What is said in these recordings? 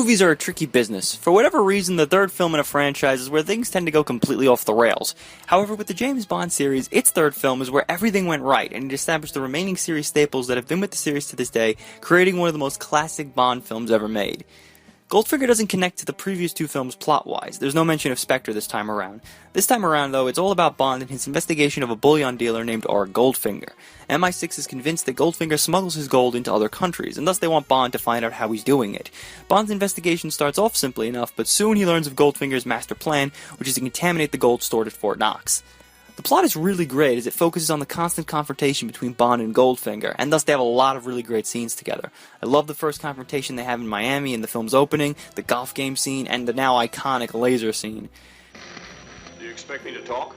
Movies are a tricky business. For whatever reason, the third film in a franchise is where things tend to go completely off the rails. However, with the James Bond series, its third film is where everything went right, and it established the remaining series staples that have been with the series to this day, creating one of the most classic Bond films ever made. Goldfinger doesn't connect to the previous two films plot-wise. There's no mention of Spectre this time around. This time around, though, it's all about Bond and his investigation of a bullion dealer named Goldfinger. MI6 is convinced that Goldfinger smuggles his gold into other countries, and thus they want Bond to find out how he's doing it. Bond's investigation starts off simply enough, but soon he learns of Goldfinger's master plan, which is to contaminate the gold stored at Fort Knox. The plot is really great as it focuses on the constant confrontation between Bond and Goldfinger, and thus they have a lot of really great scenes together. I love the first confrontation they have in Miami in the film's opening, the golf game scene, and the now iconic laser scene. Do you expect me to talk?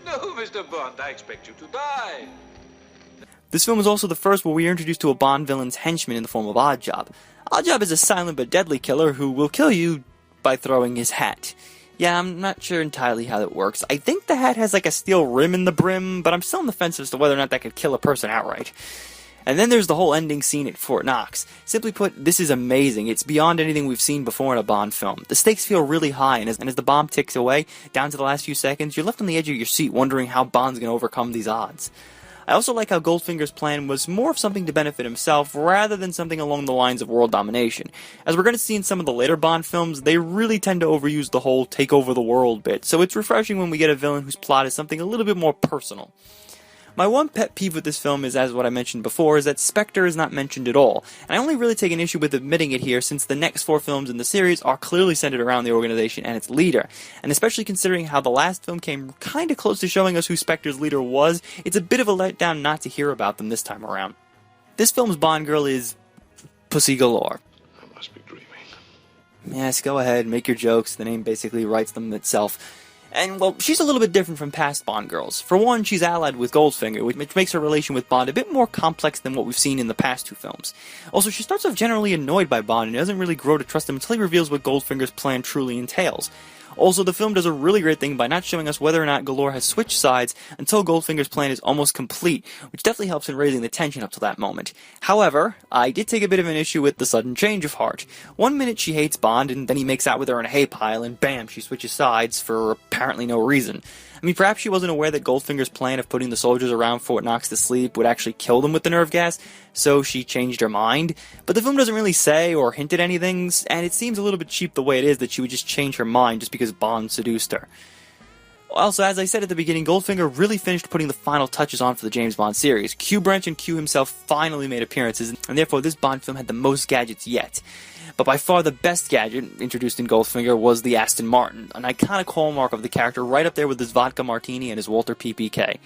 No, Mr. Bond, I expect you to die. This film is also the first where we are introduced to a Bond villain's henchman in the form of Oddjob. Oddjob is a silent but deadly killer who will kill you by throwing his hat. Yeah, I'm not sure entirely how that works. I think the hat has like a steel rim in the brim, but I'm still on the fence as to whether or not that could kill a person outright. And then there's the whole ending scene at Fort Knox. Simply put, this is amazing. It's beyond anything we've seen before in a Bond film. The stakes feel really high, and as the bomb ticks away, down to the last few seconds, you're left on the edge of your seat wondering how Bond's going to overcome these odds. I also like how Goldfinger's plan was more of something to benefit himself rather than something along the lines of world domination. As we're going to see in some of the later Bond films, they really tend to overuse the whole take over the world bit, so it's refreshing when we get a villain whose plot is something a little bit more personal. My one pet peeve with this film is, as what I mentioned before, is that Spectre is not mentioned at all, and I only really take an issue with admitting it here since the next 4 films in the series are clearly centered around the organization and its leader, and especially considering how the last film came kinda close to showing us who Spectre's leader was, it's a bit of a letdown not to hear about them this time around. This film's Bond girl is pussy galore. I must be dreaming. Yes, go ahead, make your jokes, the name basically writes them itself. And, well, she's a little bit different from past Bond girls. For one, she's allied with Goldfinger, which makes her relation with Bond a bit more complex than what we've seen in the past 2 films. Also, she starts off generally annoyed by Bond and doesn't really grow to trust him until he reveals what Goldfinger's plan truly entails. Also, the film does a really great thing by not showing us whether or not Galore has switched sides until Goldfinger's plan is almost complete, which definitely helps in raising the tension up to that moment. However, I did take a bit of an issue with the sudden change of heart. One minute she hates Bond, and then he makes out with her in a hay pile, and bam, she switches sides for apparently no reason. I mean, perhaps she wasn't aware that Goldfinger's plan of putting the soldiers around Fort Knox to sleep would actually kill them with the nerve gas, so she changed her mind. But the film doesn't really say or hint at anything, and it seems a little bit cheap the way it is that she would just change her mind just because Bond seduced her. Also, as I said at the beginning, Goldfinger really finished putting the final touches on for the James Bond series. Q Branch and Q himself finally made appearances, and therefore this Bond film had the most gadgets yet. But by far the best gadget introduced in Goldfinger was the Aston Martin, an iconic hallmark of the character right up there with his vodka martini and his Walter PPK.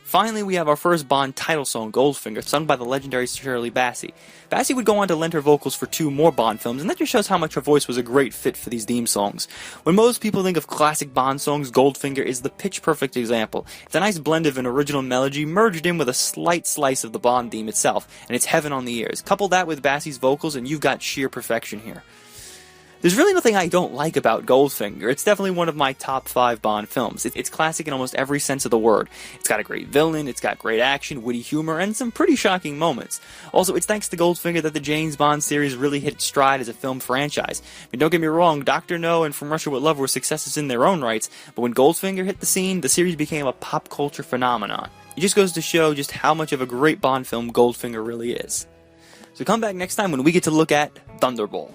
Finally, we have our first Bond title song, Goldfinger, sung by the legendary Shirley Bassey. Bassey would go on to lend her vocals for 2 more Bond films, and that just shows how much her voice was a great fit for these theme songs. When most people think of classic Bond songs, Goldfinger is the pitch-perfect example. It's a nice blend of an original melody merged in with a slight slice of the Bond theme itself, and it's heaven on the ears. Couple that with Bassey's vocals, and you've got sheer perfection here. There's really nothing I don't like about Goldfinger. It's definitely one of my top 5 Bond films. It's classic in almost every sense of the word. It's got a great villain, it's got great action, witty humor, and some pretty shocking moments. Also, it's thanks to Goldfinger that the James Bond series really hit its stride as a film franchise. I mean, don't get me wrong, Dr. No and From Russia With Love were successes in their own rights, but when Goldfinger hit the scene, the series became a pop culture phenomenon. It just goes to show just how much of a great Bond film Goldfinger really is. So come back next time when we get to look at Thunderball.